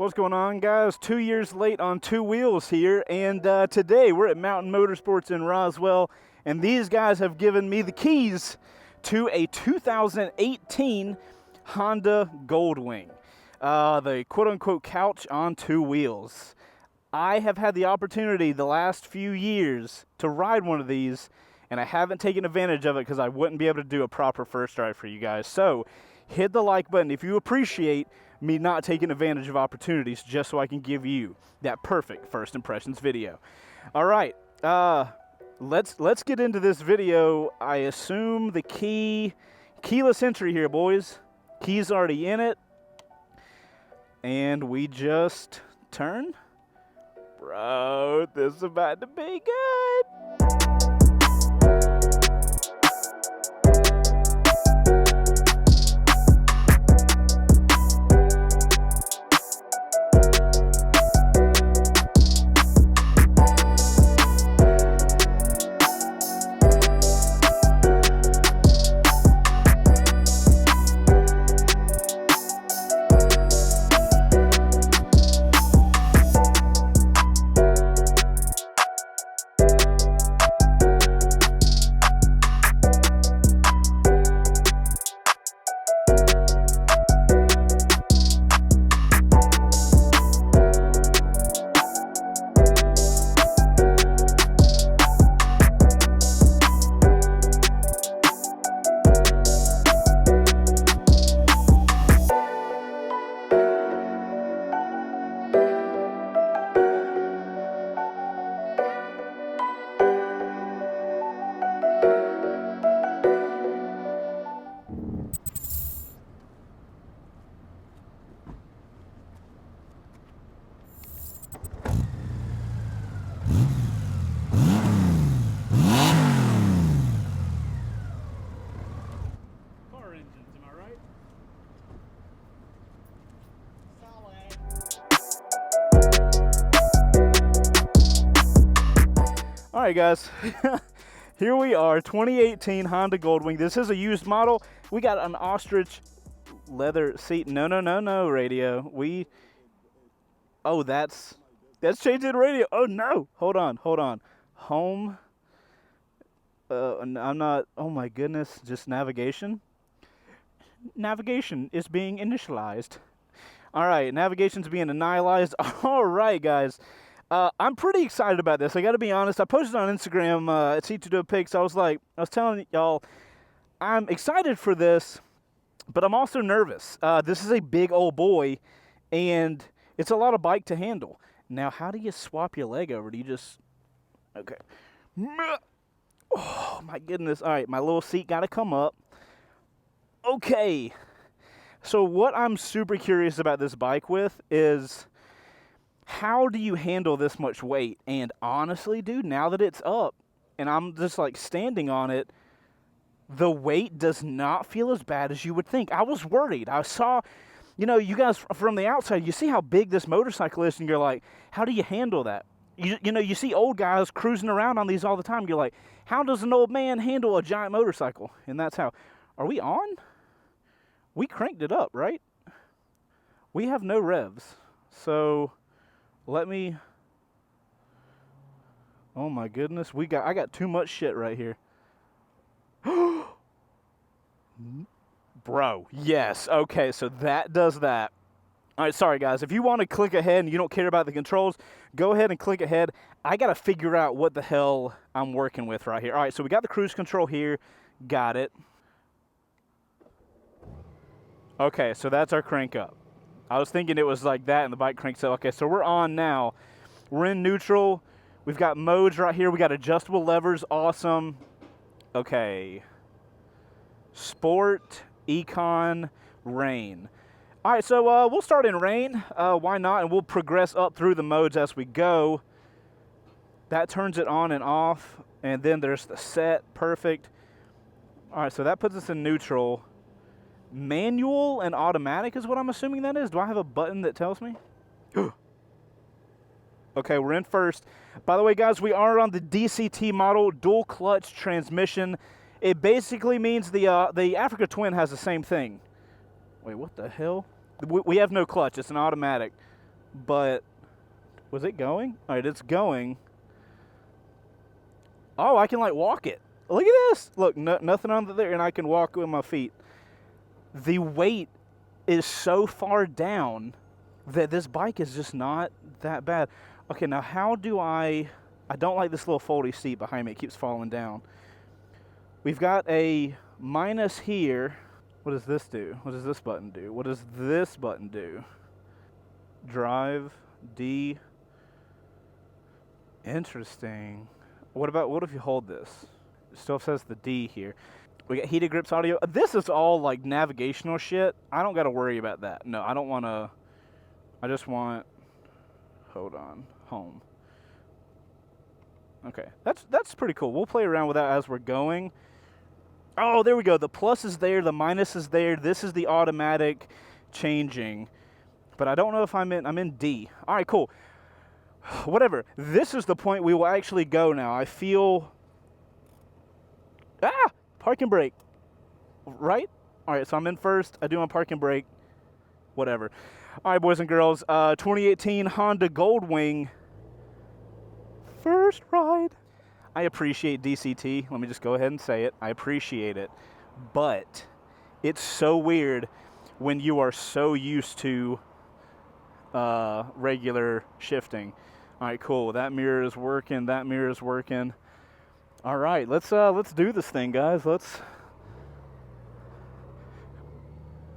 What's going on, guys? 2 years late on two wheels here, and today we're at Mountain Motorsports in Roswell, and these guys have given me the keys to a 2018 Honda Goldwing, the quote-unquote couch on two wheels. I have had the opportunity the last few years to ride one of these, and I haven't taken advantage of it because I wouldn't be able to do a proper first ride for you guys. So hit the like button if you appreciate me not taking advantage of opportunities just so I can give you that perfect first impressions video. All right, let's get into this video. I assume the keyless entry here, boys. Key's already in it, and we just turn. Bro, this is about to be good. All right, guys, here we are, 2018 Honda Goldwing. This is a used model. We got an ostrich leather seat. No, radio. Oh, that's changing the radio. Oh, no. Hold on. Home. I'm not, oh my goodness, just navigation. Navigation is being initialized. All right, navigation's being annihilated. All right, guys. I'm pretty excited about this. I got to be honest. I posted on Instagram at C2Pics. I was telling y'all, I'm excited for this, but I'm also nervous. This is a big old boy, and it's a lot of bike to handle. Now, how do you swap your leg over? Do you just, okay. Oh, my goodness. All right, my little seat got to come up. Okay. So what I'm super curious about this bike with is, how do you handle this much weight? And honestly, dude, now that it's up and I'm just like standing on it, the weight does not feel as bad as you would think. I was worried. I saw, you guys from the outside, you see how big this motorcycle is, and you're like, how do you handle that? You see old guys cruising around on these all the time. You're like, how does an old man handle a giant motorcycle? And that's how. Are we on? We cranked it up, right? We have no revs. So let me, oh my goodness, I got too much shit right here. Bro, yes, okay, so that does that. All right, sorry guys, if you want to click ahead and you don't care about the controls, go ahead and click ahead. I got to figure out what the hell I'm working with right here. All right, so we got the cruise control here, got it. Okay, so that's our crank up. I was thinking it was like that and the bike cranks up. Okay, so we're on now. We're in neutral. We've got modes right here. We got adjustable levers. Awesome. Okay. Sport, Econ, Rain. All right, so we'll start in Rain. Why not? And we'll progress up through the modes as we go. That turns it on and off. And then there's the set. Perfect. All right, so that puts us in neutral. Manual and automatic is what I'm assuming that is. Do I have a button that tells me? Okay, we're in first. By the way, guys, we are on the DCT model, dual clutch transmission. It basically means the Africa Twin has the same thing. Wait, what the hell? We have no clutch. It's an automatic. but was it going? All right, it's going. Oh, I can like walk it. Look at this. Look, nothing on there, and I can walk with my feet. The weight is so far down that this bike is just not that bad. Okay, now how do I don't like this little foldy seat behind me. It keeps falling down. We've got a minus here. What does this do? What does this button do? What does this button do? Drive, D. Interesting. What if you hold this? It still says the D here. We got heated grips audio. This is all like navigational shit. I don't got to worry about that. No, I don't want to. I just want, hold on, home. Okay, that's pretty cool. We'll play around with that as we're going. Oh, there we go. The plus is there, the minus is there. This is the automatic changing. But I don't know if I'm in D. All right, cool. Whatever. This is the point we will actually go now. I feel, parking brake. Right? All right, so I'm in first. I do my parking brake. Whatever. All right, boys and girls. 2018 Honda Goldwing. First ride. I appreciate DCT. Let me just go ahead and say it. I appreciate it. But it's so weird when you are so used to regular shifting. All right, cool. That mirror is working. That mirror is working. All right, let's do this thing, guys.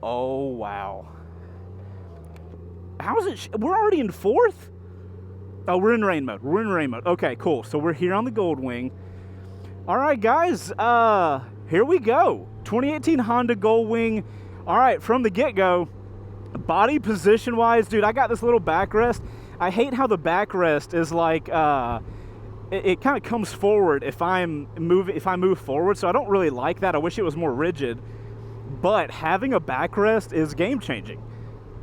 Oh, wow. How is it? We're already in fourth? Oh, we're in rain mode. We're in rain mode. Okay, cool. So we're here on the Goldwing. All right, guys. Here we go. 2018 Honda Goldwing. All right, from the get-go, body position-wise, dude, I got this little backrest. I hate how the backrest is like, it kind of comes forward if I move forward. So I don't really like that. I wish it was more rigid. But having a backrest is game-changing.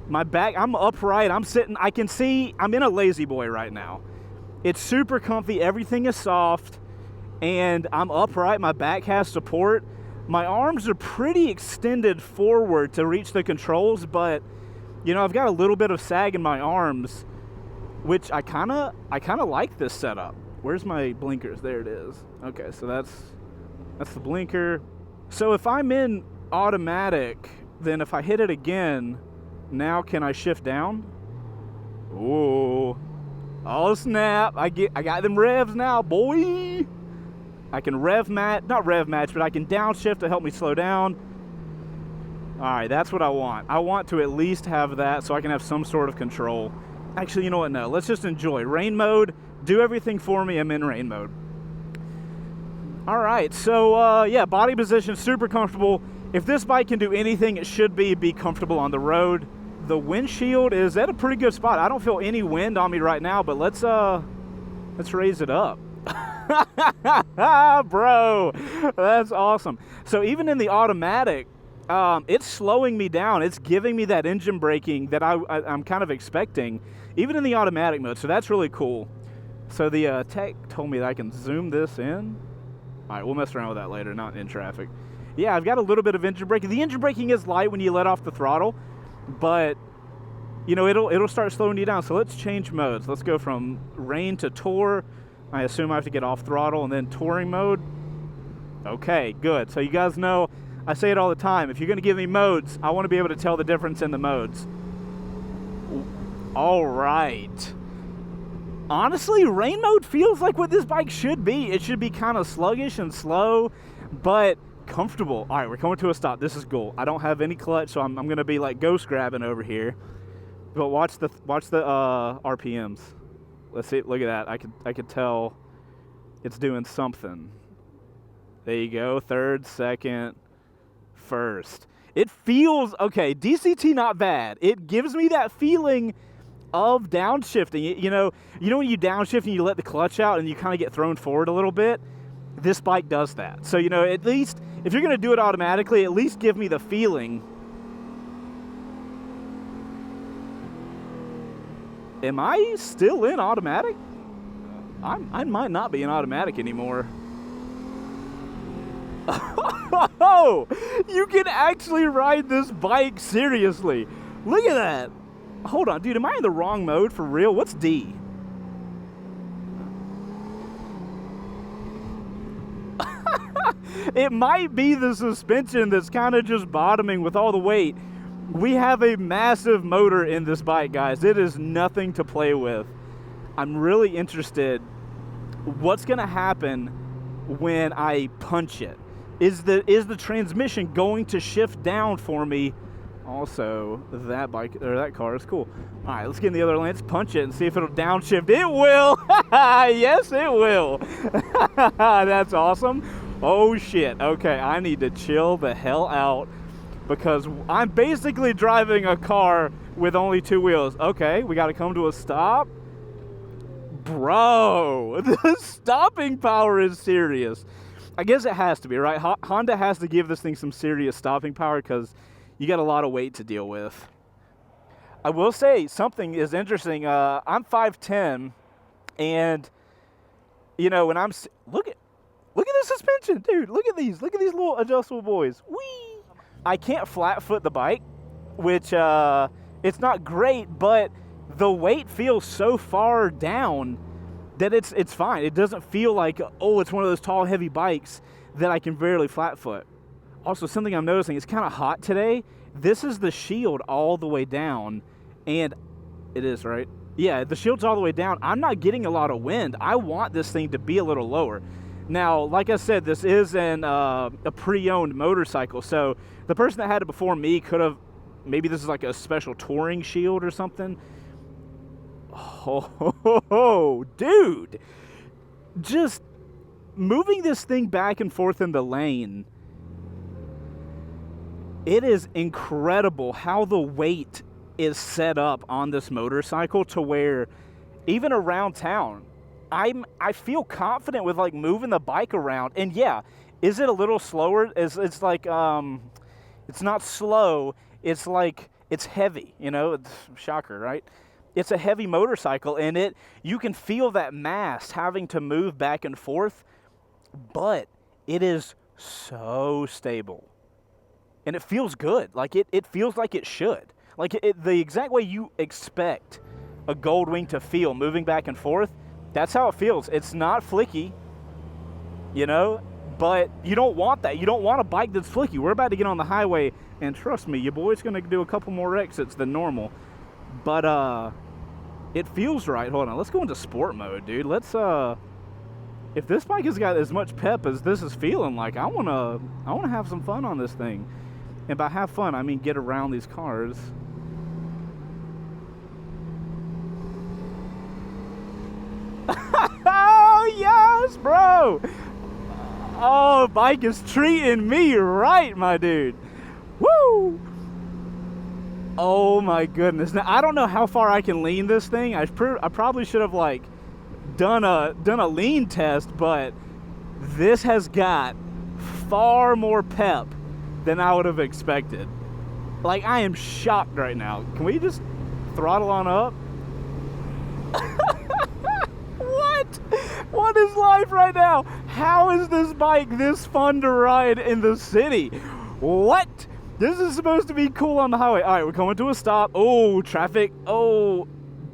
My back, I'm upright, I'm sitting, I can see, I'm in a lazy boy right now. It's super comfy, everything is soft, and I'm upright, my back has support. My arms are pretty extended forward to reach the controls, but, you know, I've got a little bit of sag in my arms, which I kind of like this setup. Where's my blinkers? There it is. Okay, so that's the blinker. So if I'm in automatic, then if I hit it again, now can I shift down? Ooh. Oh snap. I got them revs now, boy. I can not rev match, but I can downshift to help me slow down. Alright, that's what I want. I want to at least have that so I can have some sort of control. Actually, you know what? No, let's just enjoy. Rain mode, do everything for me. I'm in rain mode. Alright, so yeah, body position, super comfortable. If this bike can do anything, it should be comfortable on the road. The windshield is at a pretty good spot. I don't feel any wind on me right now, but let's raise it up. Bro, that's awesome. So even in the automatic, it's slowing me down. It's giving me that engine braking that I'm kind of expecting, even in the automatic mode. So that's really cool. So the tech told me that I can zoom this in. All right, we'll mess around with that later, not in traffic. Yeah, I've got a little bit of engine braking. The engine braking is light when you let off the throttle, but you know, it'll start slowing you down. So let's change modes. Let's go from rain to tour. I assume I have to get off throttle and then touring mode. Okay, good. So you guys know, I say it all the time. If you're going to give me modes, I want to be able to tell the difference in the modes. All right. Honestly, rain mode feels like what this bike should be. It should be kind of sluggish and slow, but comfortable. All right, we're coming to a stop. This is cool. I don't have any clutch, so I'm going to be like ghost grabbing over here. But watch the RPMs. Let's see. Look at that. I could tell it's doing something. There you go. Third, second, first. It feels okay. DCT not bad. It gives me that feeling of downshifting. You know when you downshift and you let the clutch out and you kind of get thrown forward a little bit? This bike does that. So, you know, at least if you're going to do it automatically, at least give me the feeling. Am I still in automatic? I might not be in automatic anymore. Oh, you can actually ride this bike seriously. Look at that. Hold on, dude, am I in the wrong mode for real? What's D? It might be the suspension that's kind of just bottoming with all the weight. We have a massive motor in this bike, guys. It is nothing to play with. I'm really interested what's going to happen when I punch it. Is the transmission going to shift down for me? Also, that bike or that car is cool. All right, let's get in the other lane. Let's punch it and see if it'll downshift. It will. Yes, it will. That's awesome. Oh shit. Okay, I need to chill the hell out because I'm basically driving a car with only 2 wheels. Okay, we got to come to a stop. Bro, the stopping power is serious. I guess it has to be, right? Honda has to give this thing some serious stopping power because you got a lot of weight to deal with. I will say something is interesting. I'm 5'10", and you know when look at the suspension, dude. Look at these little adjustable boys. Whee! I can't flat foot the bike, which it's not great, but the weight feels so far down that it's fine. It doesn't feel like, oh, it's one of those tall, heavy bikes that I can barely flat foot. Also, something I'm noticing, it's kind of hot today. This is the shield all the way down, and it is, right? Yeah, the shield's all the way down. I'm not getting a lot of wind. I want this thing to be a little lower. Now, like I said, this is a pre-owned motorcycle, so the person that had it before me could have, maybe this is like a special touring shield or something. Oh, dude. Just moving this thing back and forth in the lane, it is incredible how the weight is set up on this motorcycle to where even around town, I feel confident with like moving the bike around. And yeah, is it a little slower? It's like it's not slow. It's like it's heavy. You know, it's shocker, right? It's a heavy motorcycle, and you can feel that mass having to move back and forth, but it is so stable. And it feels good. Like it feels like it should. Like the exact way you expect a Goldwing to feel moving back and forth, that's how it feels. It's not flicky, you know, but you don't want that. You don't want a bike that's flicky. We're about to get on the highway, and trust me, your boy's going to do a couple more exits than normal. But it feels right. Hold on. Let's go into sport mode, dude. Let's if this bike has got as much pep as this is feeling like, I want to have some fun on this thing. And by have fun, I mean get around these cars. Oh, yes, bro. Oh, bike is treating me right, my dude. Woo! Oh, my goodness. Now, I don't know how far I can lean this thing. I probably should have, like, done a lean test, but this has got far more pep than I would have expected. Like, I am shocked right now. Can we just throttle on up? What is life right now? How is this bike this fun to ride in the city? What? This is supposed to be cool on the highway. All right, we're coming to a stop. Oh, traffic. Oh,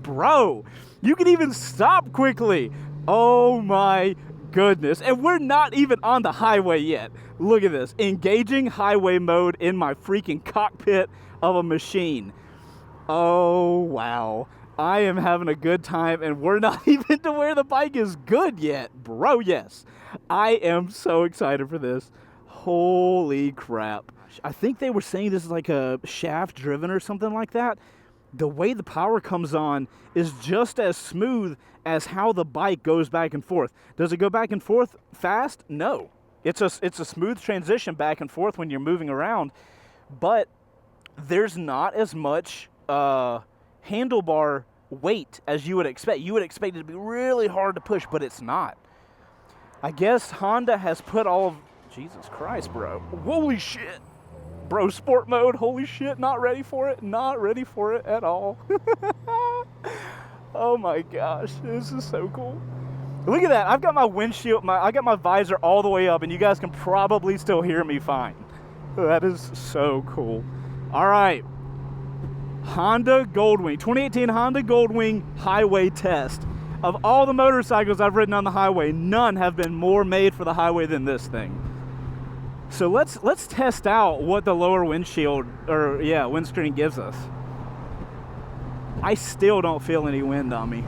bro. You can even stop quickly. Oh, my goodness. And we're not even on the highway yet. Look at this. Engaging highway mode in my freaking cockpit of a machine. Oh, wow. I am having a good time, and we're not even to where the bike is good yet. Bro, yes. I am so excited for this. Holy crap. I think they were saying this is like a shaft driven or something like that. The way the power comes on is just as smooth as how the bike goes back and forth. Does it go back and forth fast? No. It's a smooth transition back and forth when you're moving around, but there's not as much handlebar weight as you would expect. You would expect it to be really hard to push, but it's not. I guess Honda has put all of... Jesus Christ, bro. Holy shit. Bro, sport mode. Holy shit. Not ready for it. Not ready for it at all. Oh my gosh. This is so cool. Look at that. I've got my windshield, I got my visor all the way up, and you guys can probably still hear me fine. That is so cool. All right. Honda Goldwing, 2018 Honda Goldwing highway test. Of all the motorcycles I've ridden on the highway, none have been more made for the highway than this thing. So let's test out what the lower windshield, or yeah, windscreen gives us. I still don't feel any wind on me.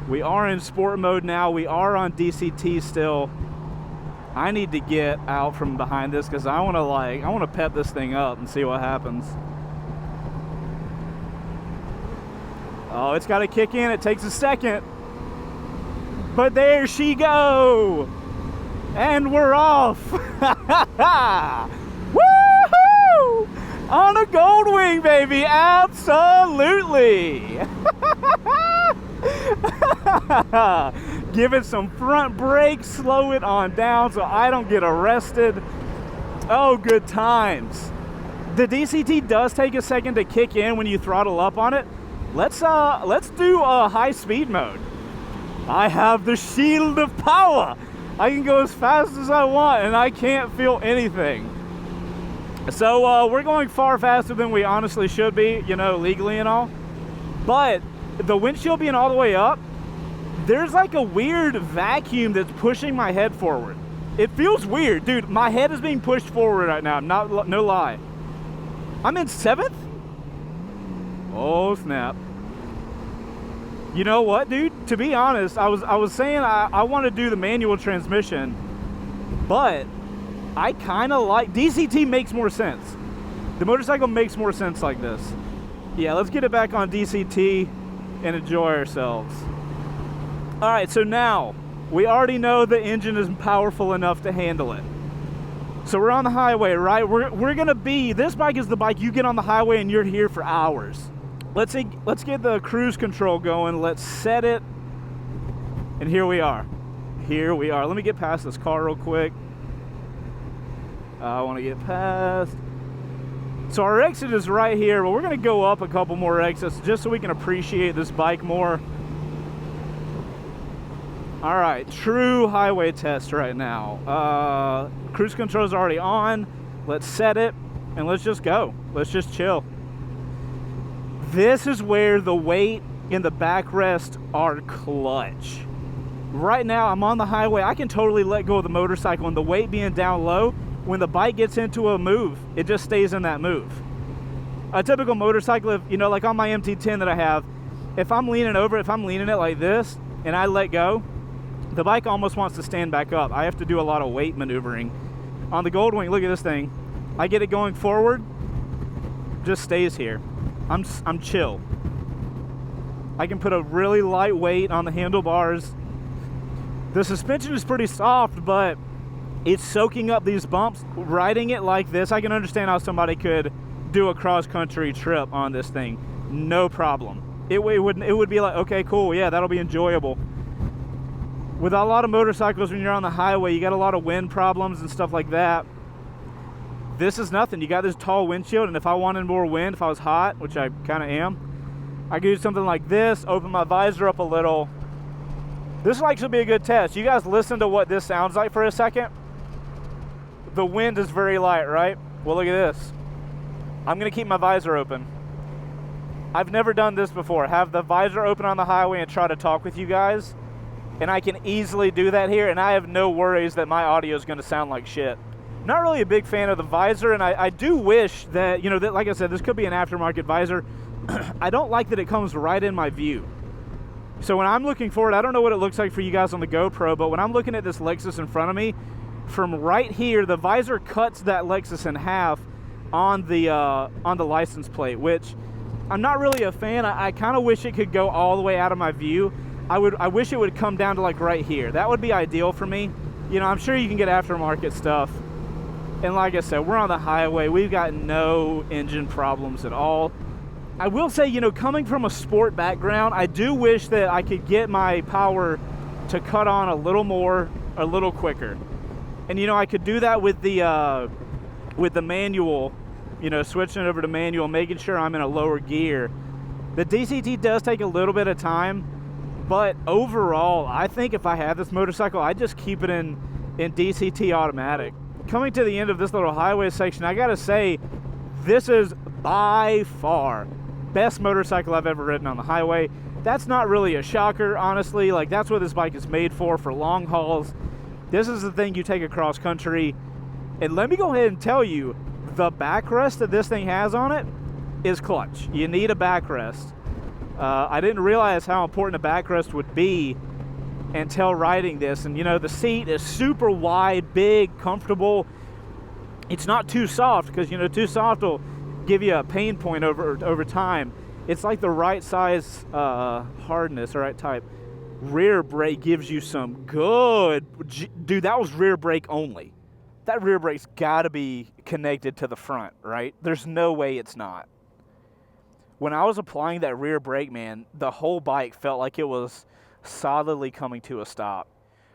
We are in sport mode now. We are on DCT still. I need to get out from behind this because I want to pep this thing up and see what happens. Oh, it's got to kick in. It takes a second. But there she go. And we're off. Woohoo! On a Goldwing, baby. Absolutely. Give it some front brakes, slow it on down so I don't get arrested. Oh, good times. The DCT does take a second to kick in when you throttle up on it. Let's do a high speed mode. I have the shield of power. I can go as fast as I want and I can't feel anything. So we're going far faster than we honestly should be, you know, legally and all. But the windshield being all the way up, there's like a weird vacuum that's pushing my head forward. It feels weird, dude. My head is being pushed forward right now. No lie. I'm in 7th? Oh snap. You know what, dude? To be honest, I was saying I want to do the manual transmission, but I kind of like DCT. Makes more sense. The motorcycle makes more sense like this. Yeah, let's get it back on DCT and enjoy ourselves. All right, so now we already know the engine is powerful enough to handle it. So we're on the highway, right? We're gonna be, this bike is the bike you get on the highway and you're here for hours. Let's get the cruise control going. Let's set it. And here we are. Here we are. Let me get past this car real quick. I want to get past. So our exit is right here, but we're going to go up a couple more exits just so we can appreciate this bike more. All right, true highway test right now. Cruise control is already on. Let's set it and let's just go. Let's just chill. This is where the weight and the backrest are clutch. Right now, I'm on the highway. I can totally let go of the motorcycle, and the weight being down low, when the bike gets into a move, it just stays in that move. A typical motorcycle, if, you know, like on my MT-10 that I have, if I'm leaning over, if I'm leaning it like this, and I let go, the bike almost wants to stand back up. I have to do a lot of weight maneuvering. On the Goldwing, look at this thing. I get it going forward, just stays here. I'm chill. I can put a really light weight on the handlebars. The suspension is pretty soft, but it's soaking up these bumps. Riding it like this, I can understand how somebody could do a cross-country trip on this thing. No problem. It would be like, okay, cool, yeah, that'll be enjoyable. With a lot of motorcycles, when you're on the highway, you got a lot of wind problems and stuff like that. This is nothing. You got this tall windshield, and if I wanted more wind, if I was hot, which I kind of am, I could do something like this, open my visor up a little. This will actually be a good test. You guys listen to what this sounds like for a second. The wind is very light, right? Well, look at this. I'm going to keep my visor open. I've never done this before. Have the visor open on the highway and try to talk with you guys. And I can easily do that here, and I have no worries that my audio is going to sound like shit. Not really a big fan of the visor, and I do wish that, you know, that, like I said, this could be an aftermarket visor. I don't like that it comes right in my view. So when I'm looking forward, I don't know what it looks like for you guys on the GoPro, but when I'm looking at this Lexus in front of me, from right here, the visor cuts that Lexus in half on the license plate, which I'm not really a fan. I kind of wish it could go all the way out of my view. I wish it would come down to like right here. That would be ideal for me. You know, I'm sure you can get aftermarket stuff. And like I said, we're on the highway. We've got no engine problems at all. I will say, you know, coming from a sport background, I do wish that I could get my power to cut on a little more, a little quicker. And, you know, I could do that with the manual, you know, switching it over to manual, making sure I'm in a lower gear. The DCT does take a little bit of time, but overall, I think if I had this motorcycle, I'd just keep it in DCT automatic. Coming to the end of this little highway section, I gotta say, this is by far. Best motorcycle I've ever ridden on the highway. That's not really a shocker, honestly. Like, that's what this bike is made for long hauls. This is the thing you take across country. And let me go ahead and tell you, the backrest that this thing has on it is clutch. You need a backrest. I didn't realize how important a backrest would be until riding this. And, you know, the seat is super wide, big, comfortable. It's not too soft, because, you know, too soft will give you a pain point over time. It's like the right size hardness, or right type. Rear brake gives you some good... Dude, that was rear brake only. That rear brake's got to be connected to the front, right? There's no way it's not. When I was applying that rear brake, man, the whole bike felt like it was solidly coming to a stop.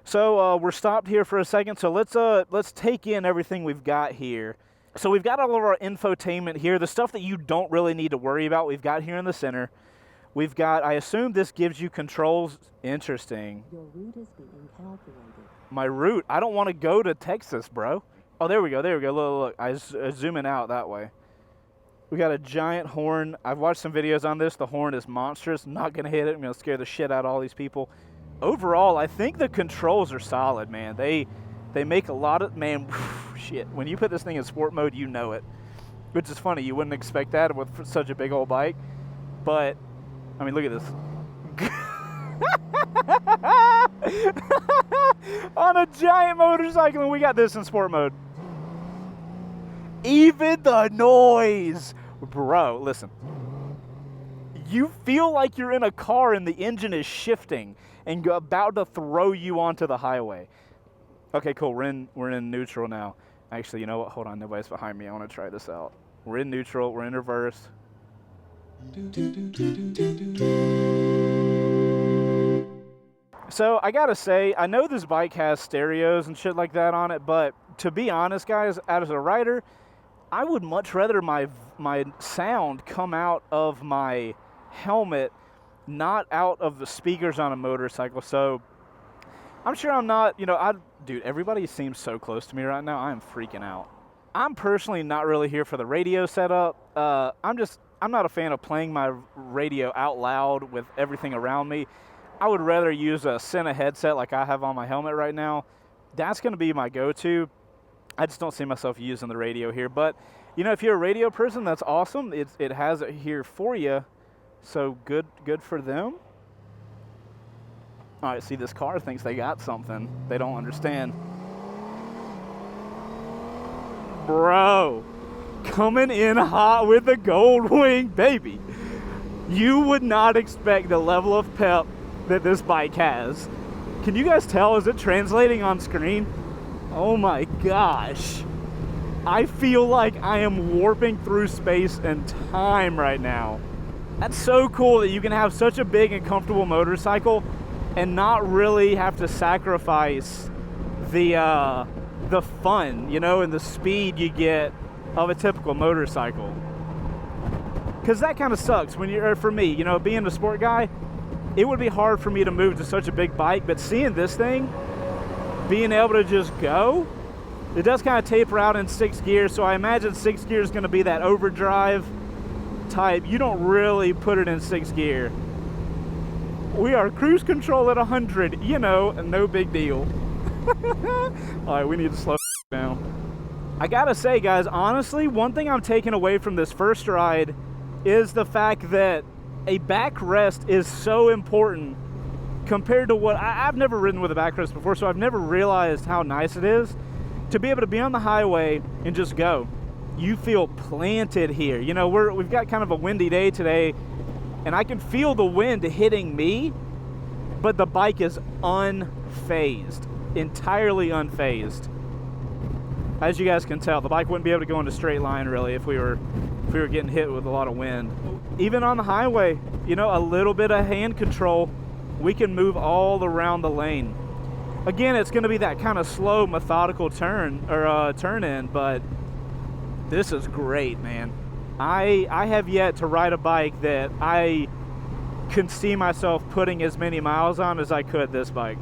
So we're stopped here for a second. So let's take in everything we've got here. So we've got all of our infotainment here. The stuff that you don't really need to worry about, we've got here in the center. We've got, I assume this gives you controls. Interesting. Your route is being calculated. My route? I don't want to go to Texas, bro. Oh, there we go. There we go. Look. I zooming out that way. We got a giant horn. I've watched some videos on this. The horn is monstrous. I'm not going to hit it. I'm going to scare the shit out of all these people. Overall, I think the controls are solid, man. They make a lot of... Man, shit. When you put this thing in sport mode, you know it. Which is funny. You wouldn't expect that with such a big old bike. But, I mean, look at this. On a giant motorcycle, and we got this in sport mode. Even the noise. Bro, listen. You feel like you're in a car and the engine is shifting and about to throw you onto the highway. Okay, cool. We're in neutral now. Actually, you know what? Hold on. Nobody's behind me. I want to try this out. We're in neutral. We're in reverse. So I gotta say, I know this bike has stereos and shit like that on it, but to be honest, guys, as a rider, I would much rather my sound come out of my helmet, not out of the speakers on a motorcycle. So I'm sure I'm not, you know, dude, everybody seems so close to me right now. I'm freaking out. I'm personally not really here for the radio setup. I'm not a fan of playing my radio out loud with everything around me. I would rather use a Sena headset like I have on my helmet right now. That's going to be my go-to. I just don't see myself using the radio here. But, you know, if you're a radio person, that's awesome. It has it here for you. So good for them. All right, see, this car thinks they got something. They don't understand. Bro, coming in hot with the Goldwing, baby. You would not expect the level of pep that this bike has. Can you guys tell? Is it translating on screen? Oh my gosh. I feel like I am warping through space and time right now. That's so cool that you can have such a big and comfortable motorcycle and not really have to sacrifice the fun, you know, and the speed you get of a typical motorcycle. Because that kind of sucks when you're, for me, you know, being a sport guy, it would be hard for me to move to such a big bike, but seeing this thing, being able to just go, it does kind of taper out in 6th gear, so I imagine 6th gear is going to be that overdrive type. You don't really put it in 6th gear. We are cruise control at 100, you know, no big deal. All right, we need to slow down. I gotta say, guys, honestly, one thing I'm taking away from this first ride is the fact that a backrest is so important compared to what I've never ridden with a backrest before, so I've never realized how nice it is to be able to be on the highway and just go. You feel planted here. You know, we've got kind of a windy day today, and I can feel the wind hitting me, but the bike is unfazed, entirely unfazed. As you guys can tell, the bike wouldn't be able to go in a straight line really if we were getting hit with a lot of wind. Even on the highway, you know, a little bit of hand control, we can move all around the lane. Again, it's going to be that kind of slow, methodical turn in, but this is great, man. I have yet to ride a bike that I can see myself putting as many miles on as I could this bike.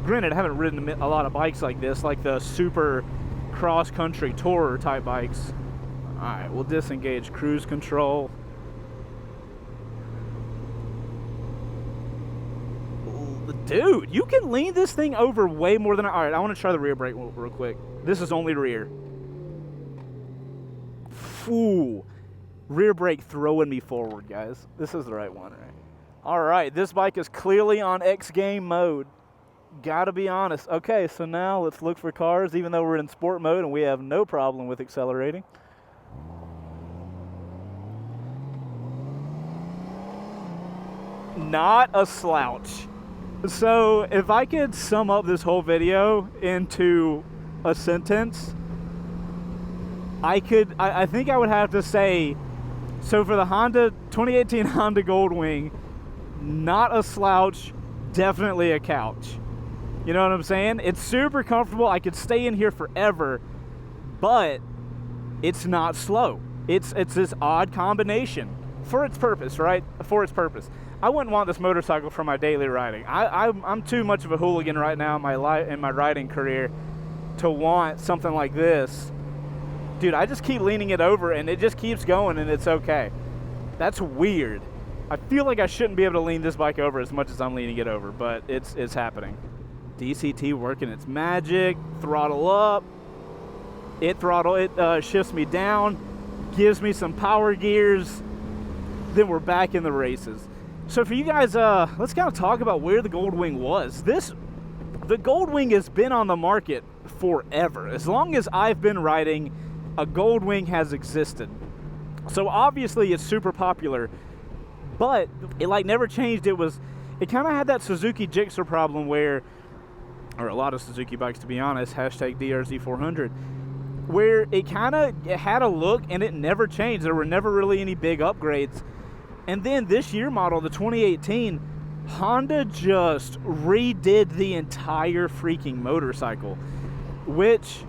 Granted, I haven't ridden a lot of bikes like this, like the super cross-country tourer type bikes. Alright, we'll disengage cruise control. Dude, you can lean this thing over way more than alright, I want to try the rear brake real quick. This is only rear. Ooh. Rear brake throwing me forward, guys. This is the right one, right? Alright, this bike is clearly on X game mode. Gotta be honest. Okay, so now let's look for cars, even though we're in sport mode and we have no problem with accelerating. Not a slouch. So if I could sum up this whole video into a sentence, I think I would have to say, so for the 2018 Honda Goldwing, not a slouch, definitely a couch. You know what I'm saying? It's super comfortable. I could stay in here forever, but it's not slow. It's this odd combination for its purpose, right? For its purpose. I wouldn't want this motorcycle for my daily riding. I'm too much of a hooligan right now in my riding career to want something like this. Dude, I just keep leaning it over and it just keeps going and it's okay. That's weird. I feel like I shouldn't be able to lean this bike over as much as I'm leaning it over, but it's happening. DCT working its magic. Throttle up. It shifts me down, gives me some power gears. Then we're back in the races. So for you guys, let's kind of talk about where the Goldwing was. The Goldwing has been on the market forever. As long as I've been riding, a Goldwing has existed. So obviously it's super popular, but it like never changed. It kind of had that Suzuki Gixxer problem where, or a lot of Suzuki bikes to be honest, hashtag DRZ400, where it had a look and it never changed. There were never really any big upgrades. And then this year model, the 2018, Honda just redid the entire freaking motorcycle, which,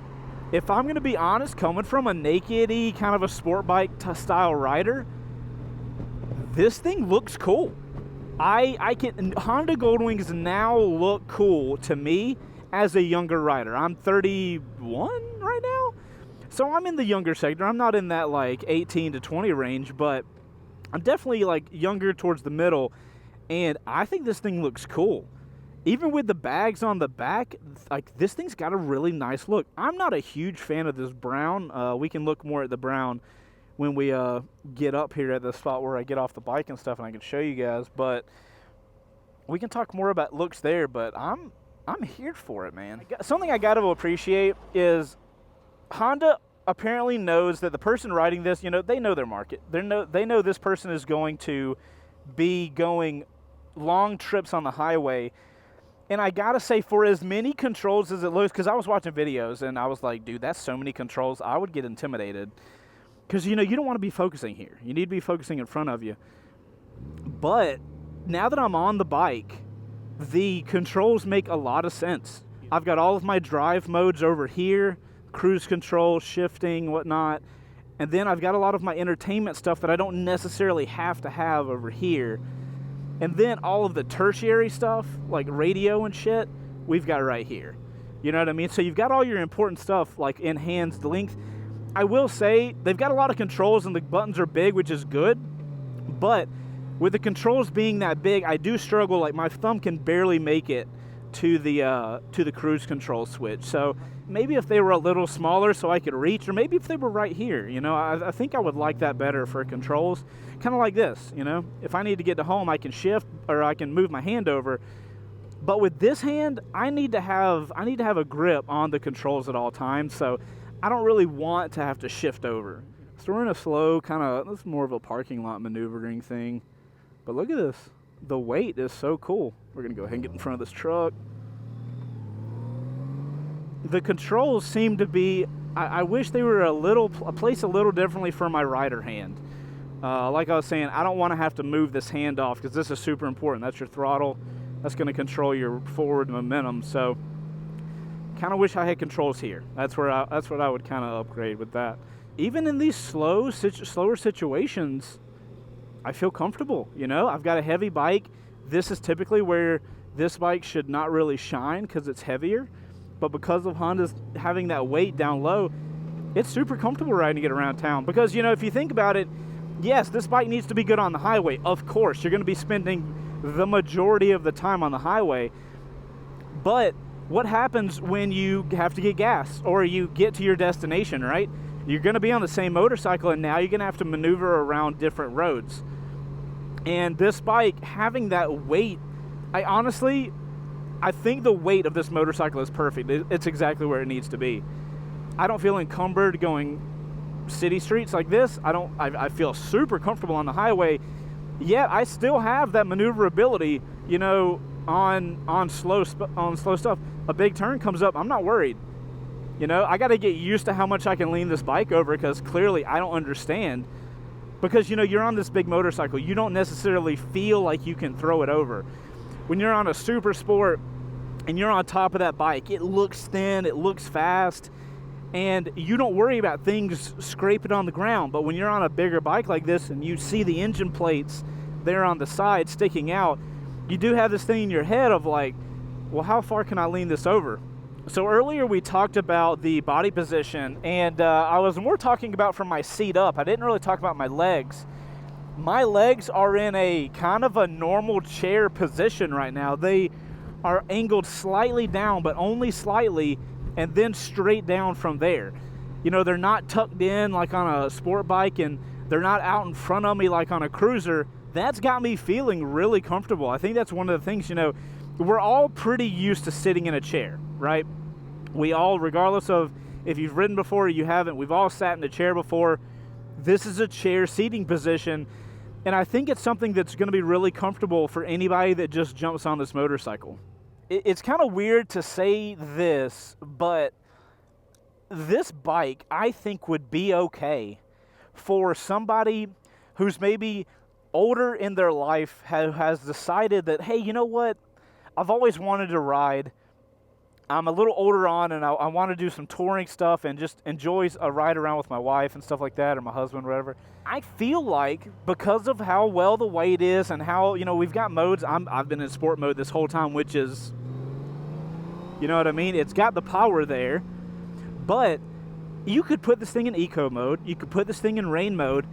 if I'm going to be honest, coming from a naked-y kind of a sport bike style rider, this thing looks cool. Honda Goldwings now look cool to me as a younger rider. I'm 31 right now, so I'm in the younger sector. I'm not in that like 18 to 20 range, but I'm definitely like younger towards the middle, and I think this thing looks cool. Even with the bags on the back, like this thing's got a really nice look. I'm not a huge fan of this brown. We can look more at the brown when we get up here at the spot where I get off the bike and stuff, and I can show you guys. But we can talk more about looks there. But I'm here for it, man. Something I got to appreciate is Honda apparently knows that the person riding this, you know, they know their market. They know this person is going to be going long trips on the highway. And I gotta say, for as many controls as it looks, because I was watching videos and I was like, dude, that's so many controls, I would get intimidated. Because, you know, you don't want to be focusing here. You need to be focusing in front of you. But now that I'm on the bike, the controls make a lot of sense. I've got all of my drive modes over here, cruise control, shifting, whatnot. And then I've got a lot of my entertainment stuff that I don't necessarily have to have over here. And then all of the tertiary stuff, like radio and shit, we've got right here. You know what I mean? So you've got all your important stuff, like enhanced length. I will say, they've got a lot of controls and the buttons are big, which is good. But with the controls being that big, I do struggle. Like my thumb can barely make it to the cruise control switch. So maybe if they were a little smaller so I could reach, or maybe if they were right here, you know, I think I would like that better for controls. Kind of like this, you know, if I need to get to home, I can shift or I can move my hand over. But with this hand, I need to have a grip on the controls at all times. So I don't really want to have to shift over. So we're in a slow kind of, this is more of a parking lot maneuvering thing. But look at this. The weight is so cool. We're going to go ahead and get in front of this truck. The controls seem to be, I wish they were placed a little differently for my rider hand. Like I was saying, I don't want to have to move this hand off because this is super important. That's your throttle. That's going to control your forward momentum. So kind of wish I had controls here. That's what I would kind of upgrade with that. Even in these slower situations, I feel comfortable. You know, I've got a heavy bike. This is typically where this bike should not really shine because it's heavier. But because of Honda's having that weight down low, it's super comfortable riding it around town. Because, you know, if you think about it, yes, this bike needs to be good on the highway. Of course, you're going to be spending the majority of the time on the highway. But what happens when you have to get gas or you get to your destination, right? You're going to be on the same motorcycle, and now you're going to have to maneuver around different roads. And this bike, having that weight, I think the weight of this motorcycle is perfect. It's exactly where it needs to be. I don't feel encumbered going city streets like this. I feel super comfortable on the highway, yet I still have that maneuverability, you know, on slow stuff. A big turn comes up, I'm not worried. You know, I got to get used to how much I can lean this bike over, because clearly I don't understand. Because, you know, you're on this big motorcycle, you don't necessarily feel like you can throw it over. When you're on a super sport and you're on top of that bike, it looks thin, it looks fast, and you don't worry about things scraping on the ground. But when you're on a bigger bike like this and you see the engine plates there on the side sticking out, you do have this thing in your head of like, well, how far can I lean this over? So earlier we talked about the body position, and I was more talking about from my seat up. I didn't really talk about my legs. My legs are in a kind of a normal chair position right now. They are angled slightly down, but only slightly, and then straight down from there. You know, they're not tucked in like on a sport bike, and they're not out in front of me like on a cruiser. That's got me feeling really comfortable. I think that's one of the things, you know, we're all pretty used to sitting in a chair, right? We all, regardless of if you've ridden before or you haven't, we've all sat in a chair before. This is a chair seating position, and I think it's something that's going to be really comfortable for anybody that just jumps on this motorcycle. It's kind of weird to say this, but this bike, I think, would be okay for somebody who's maybe older in their life, has decided that, hey, you know what? I've always wanted to ride. I'm a little older on, and I want to do some touring stuff and just enjoy a ride around with my wife and stuff like that, or my husband, whatever. I feel like because of how well the weight is and how, you know, we've got modes. I've been in sport mode this whole time, which is, you know what I mean? It's got the power there, but you could put this thing in eco mode. You could put this thing in rain mode,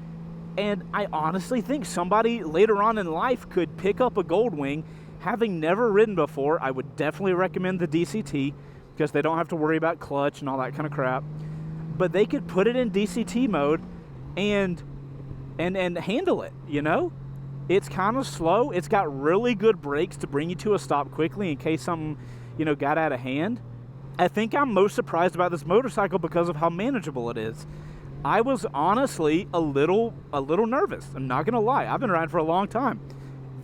and I honestly think somebody later on in life could pick up a Goldwing. Having never ridden before, I would definitely recommend the DCT, because they don't have to worry about clutch and all that kind of crap. But they could put it in DCT mode and handle it, you know? It's kind of slow. It's got really good brakes to bring you to a stop quickly in case something, you know, got out of hand. I think I'm most surprised about this motorcycle because of how manageable it is. I was honestly a little nervous. I'm not going to lie. I've been riding for a long time.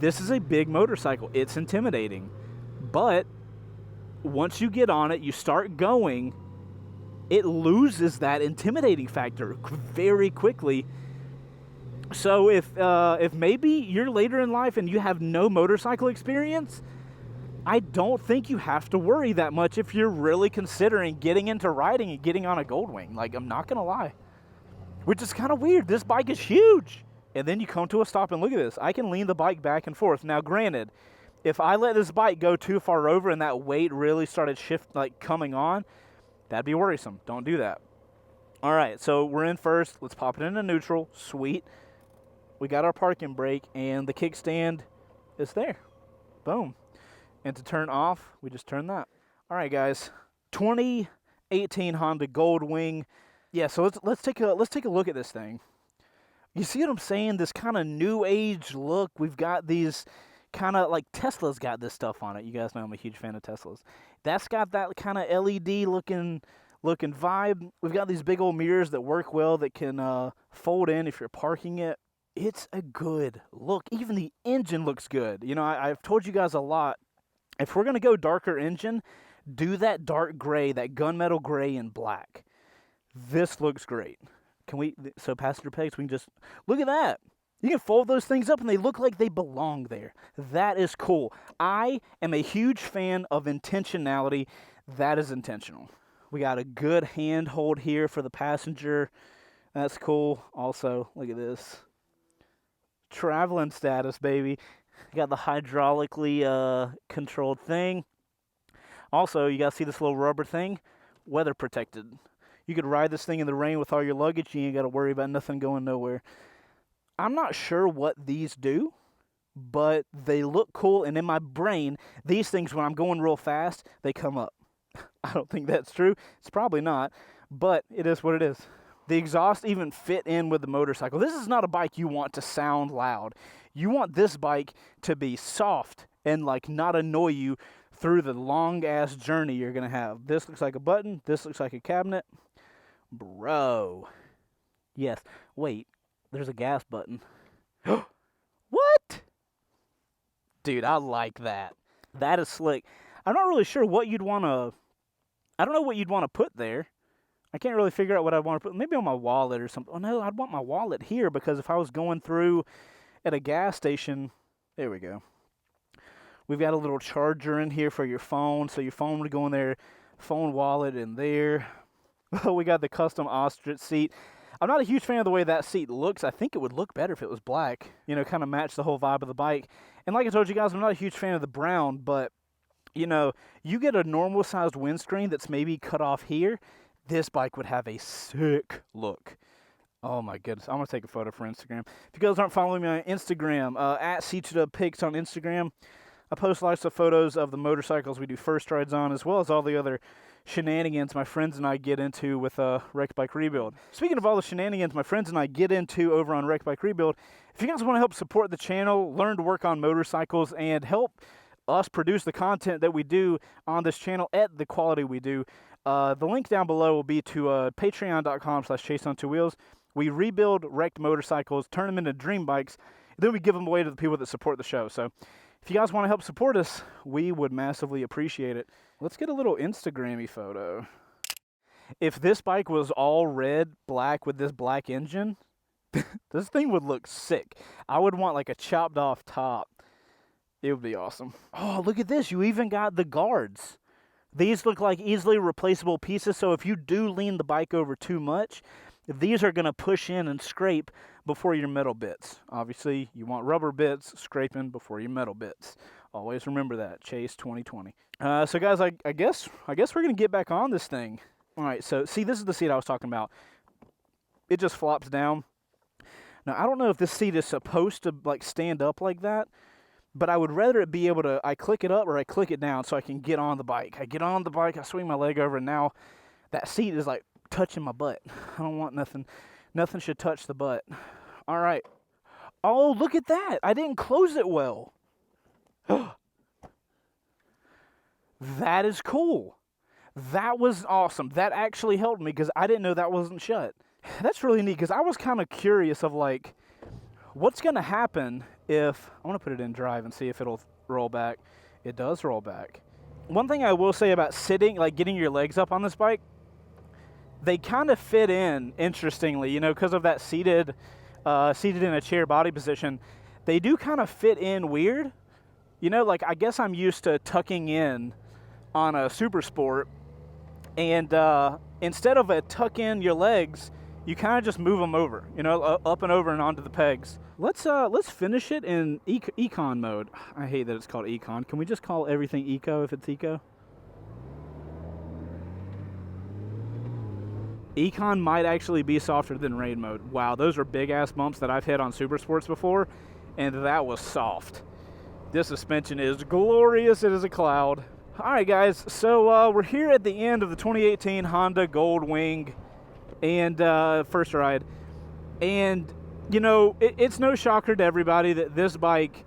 This is a big motorcycle. It's intimidating. But once you get on it, you start going, it loses that intimidating factor very quickly. So if maybe you're later in life and you have no motorcycle experience, I don't think you have to worry that much if you're really considering getting into riding and getting on a Goldwing. Like, I'm not going to lie. Which is kind of weird. This bike is huge. And then you come to a stop and look at this. I can lean the bike back and forth. Now, granted, if I let this bike go too far over and that weight really started coming on, that'd be worrisome. Don't do that. All right, so we're in first. Let's pop it into neutral. Sweet. We got our parking brake, and the kickstand is there. Boom. And to turn off, we just turn that. All right, guys. 2018 Honda Goldwing. Yeah, so let's take a look at this thing. You see what I'm saying? This kind of new age look. We've got these kind of like Tesla's got this stuff on it. You guys know I'm a huge fan of Teslas. That's got that kind of LED looking vibe. We've got these big old mirrors that work well, that can fold in if you're parking it. It's a good look. Even the engine looks good. You know, I've told you guys a lot. If we're going to go darker engine, do that dark gray, that gunmetal gray and black. This looks great. So passenger pegs, we can just, look at that. You can fold those things up and they look like they belong there. That is cool. I am a huge fan of intentionality. That is intentional. We got a good handhold here for the passenger. That's cool. Also, look at this. Traveling status, baby. Got the hydraulically controlled thing. Also, you got to see this little rubber thing? Weather protected. You could ride this thing in the rain with all your luggage. You ain't got to worry about nothing going nowhere. I'm not sure what these do, but they look cool. And in my brain, these things, when I'm going real fast, they come up. I don't think that's true. It's probably not, but it is what it is. The exhaust even fit in with the motorcycle. This is not a bike you want to sound loud. You want this bike to be soft and like not annoy you through the long ass journey you're gonna have. This looks like a button. This looks like a cabinet. Bro. Yes. Wait. There's a gas button. What? Dude, I like that. That is slick. I'm not really sure what you'd want to... I don't know what you'd want to put there. I can't really figure out what I'd want to put. Maybe on my wallet or something. Oh, no, I'd want my wallet here because if I was going through at a gas station... There we go. We've got a little charger in here for your phone. So your phone would go in there. Phone wallet in there. We got the custom ostrich seat. I'm not a huge fan of the way that seat looks. I think it would look better if it was black. You know, kind of match the whole vibe of the bike. And like I told you guys, I'm not a huge fan of the brown, but, you know, you get a normal-sized windscreen that's maybe cut off here, this bike would have a sick look. Oh, my goodness. I'm going to take a photo for Instagram. If you guys aren't following me on Instagram, at C2Pics on Instagram, I post lots of photos of the motorcycles we do first rides on, as well as all the other shenanigans my friends and I get into with Wrecked Bike Rebuild. Speaking of all the shenanigans my friends and I get into over on Wrecked Bike Rebuild, if you guys want to help support the channel, learn to work on motorcycles, and help us produce the content that we do on this channel at the quality we do, the link down below will be to patreon.com/Chaseontwowheels. We rebuild wrecked motorcycles, turn them into dream bikes, and then we give them away to the people that support the show. So if you guys want to help support us, we would massively appreciate it. Let's get a little Instagram-y photo. If this bike was all red, black with this black engine, this thing would look sick. I would want like a chopped off top. It would be awesome. Oh, look at this. You even got the guards. These look like easily replaceable pieces, so if you do lean the bike over too much, these are going to push in and scrape before your metal bits. Obviously, you want rubber bits scraping before your metal bits. Always remember that. Chase 2020. So guys, I guess we're going to get back on this thing. All right, so see, this is the seat I was talking about. It just flops down. Now, I don't know if this seat is supposed to like stand up like that, but I would rather it be able to, I click it up or I click it down so I can get on the bike. I get on the bike, I swing my leg over, and now that seat is like touching my butt. I don't want nothing. Nothing should touch the butt. All right. Oh, look at that. I didn't close it well. That is cool. That was awesome. That actually helped me because I didn't know that wasn't shut. That's really neat because I was kind of curious of like, what's going to happen if, I want to put it in drive and see if it'll roll back. It does roll back. One thing I will say about sitting, like getting your legs up on this bike, they kind of fit in interestingly, you know, because of that seated in a chair body position. They do kind of fit in weird. You know, like I guess I'm used to tucking in on a Super Sport, and instead of a tuck in your legs, you kind of just move them over, you know, up and over and onto the pegs. Let's finish it in econ mode. I hate that it's called econ. Can we just call everything eco if it's eco? Econ might actually be softer than rain mode. Wow, those are big ass bumps that I've hit on Super Sports before, and that was soft. This suspension is glorious. It is a cloud. All right, guys, so we're here at the end of the 2018 Honda Goldwing and first ride. And, you know, it's no shocker to everybody that this bike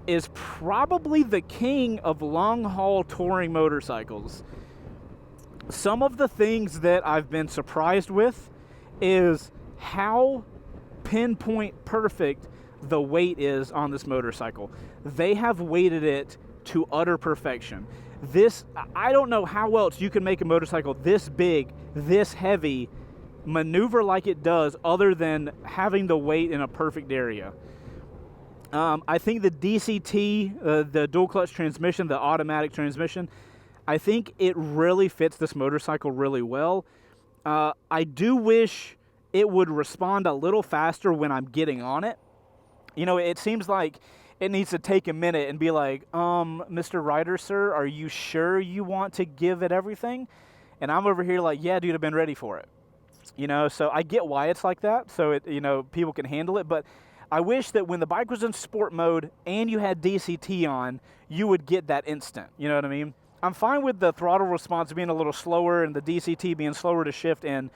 is probably the king of long-haul touring motorcycles. Some of the things that I've been surprised with is how pinpoint perfect the weight is on this motorcycle. They have weighted it to utter perfection. This, I don't know how else you can make a motorcycle this big, this heavy, maneuver like it does other than having the weight in a perfect area. I think the DCT, the dual clutch transmission, the automatic transmission, I think it really fits this motorcycle really well. I do wish it would respond a little faster when I'm getting on it. You know, it seems like it needs to take a minute and be like, Mr. Rider, sir, are you sure you want to give it everything? And I'm over here like, yeah, dude, I've been ready for it. You know, so I get why it's like that. So, people can handle it. But I wish that when the bike was in sport mode and you had DCT on, you would get that instant. You know what I mean? I'm fine with the throttle response being a little slower and the DCT being slower to shift in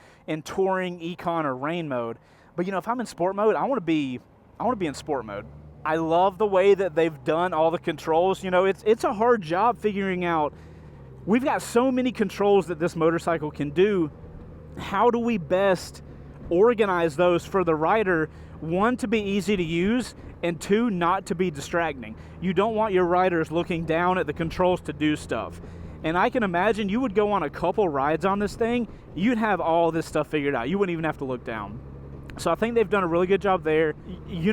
touring, econ, or rain mode. But, if I'm in sport mode, I want to be in sport mode. I love the way that they've done all the controls. It's a hard job figuring out. We've got so many controls that this motorcycle can do. How do we best organize those for the rider? One, to be easy to use, and two, not to be distracting. You don't want your riders looking down at the controls to do stuff. And I can imagine you would go on a couple rides on this thing, you'd have all this stuff figured out. You wouldn't even have to look down. So I think they've done a really good job there.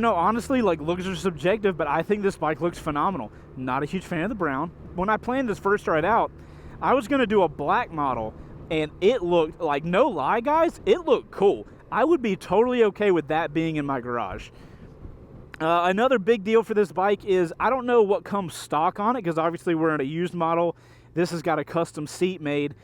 Honestly, looks are subjective, but I think this bike looks phenomenal. Not a huge fan of the brown. When I planned this first ride out, I was going to do a black model, and it looked like, no lie, guys, it looked cool. I would be totally okay with that being in my garage. Another big deal for this bike is I don't know what comes stock on it, because obviously we're in a used model. This has got a custom seat made.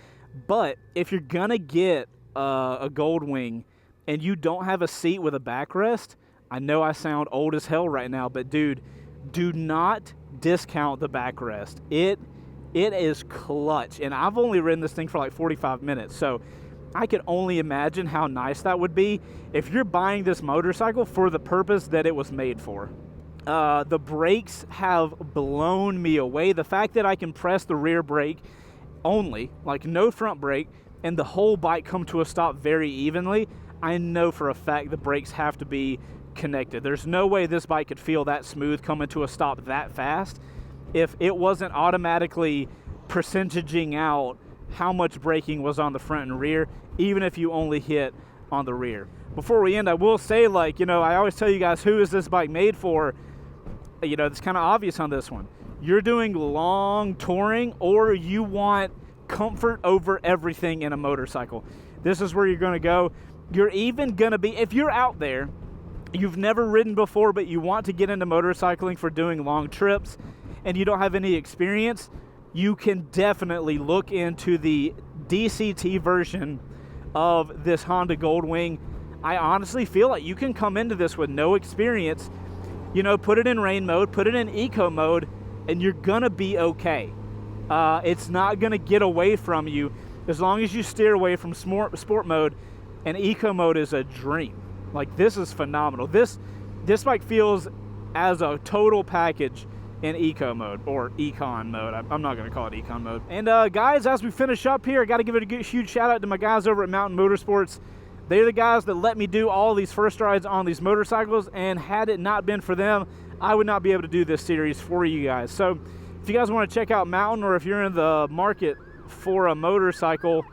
But if you're going to get a Goldwing, and you don't have a seat with a backrest, I know I sound old as hell right now, but dude, do not discount the backrest. It is clutch, and I've only ridden this thing for like 45 minutes, so I can only imagine how nice that would be if you're buying this motorcycle for the purpose that it was made for. The brakes have blown me away. The fact that I can press the rear brake only, like no front brake, and the whole bike come to a stop very evenly, I know for a fact the brakes have to be connected. There's no way this bike could feel that smooth coming to a stop that fast if it wasn't automatically percentaging out how much braking was on the front and rear, even if you only hit on the rear. Before we end, I will say, I always tell you guys, who is this bike made for? It's kind of obvious on this one. You're doing long touring, or you want comfort over everything in a motorcycle. This is where you're going to go. You're even going to be, if you're out there, you've never ridden before, but you want to get into motorcycling for doing long trips, and you don't have any experience, you can definitely look into the DCT version of this Honda Goldwing. I honestly feel like you can come into this with no experience, put it in rain mode, put it in eco mode, and you're going to be okay. It's not going to get away from you as long as you steer away from sport mode. And eco mode is a dream. This is phenomenal. This bike feels as a total package in eco mode, or econ mode. I'm not going to call it econ mode. And guys, as we finish up here, I got to give it a huge shout out to my guys over at Mountain Motorsports. They're the guys that let me do all these first rides on these motorcycles, and had it not been for them, I would not be able to do this series for you guys. So if you guys want to check out Mountain, or if you're in the market for a motorcycle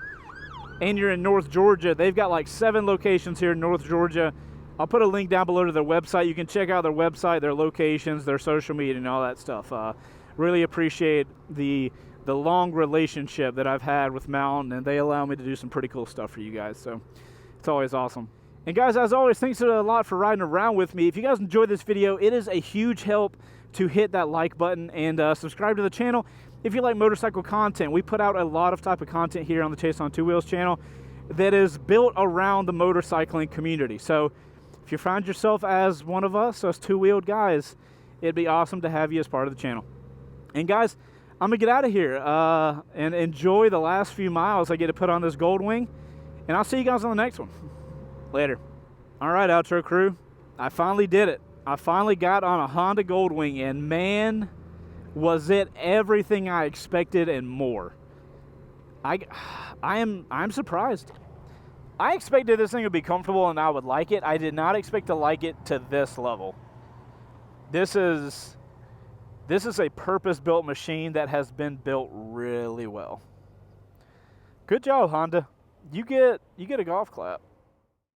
and you're in North Georgia, they've got 7 locations here in North Georgia. I'll put a link down below to their website. You can check out their website, their locations, their social media, and all that stuff. Really appreciate the long relationship that I've had with Mountain, and they allow me to do some pretty cool stuff for you guys. So it's always awesome. And guys, as always, thanks a lot for riding around with me. If you guys enjoyed this video, it is a huge help to hit that like button and subscribe to the channel. If you like motorcycle content, we put out a lot of type of content here on the Chaseontwowheels channel that is built around the motorcycling community. So if you find yourself as one of us two-wheeled guys, it'd be awesome to have you as part of the channel. And guys, I'm gonna get out of here and enjoy the last few miles I get to put on this Goldwing, and I'll see you guys on the next one. Later. All right, outro crew, I finally did it. I finally got on a Honda Goldwing, and man, was it everything I expected and more. I'm surprised. I expected this thing would be comfortable and I would like it. I did not expect to like it to this level. This is a purpose-built machine that has been built really well. Good job, Honda. You get a golf clap.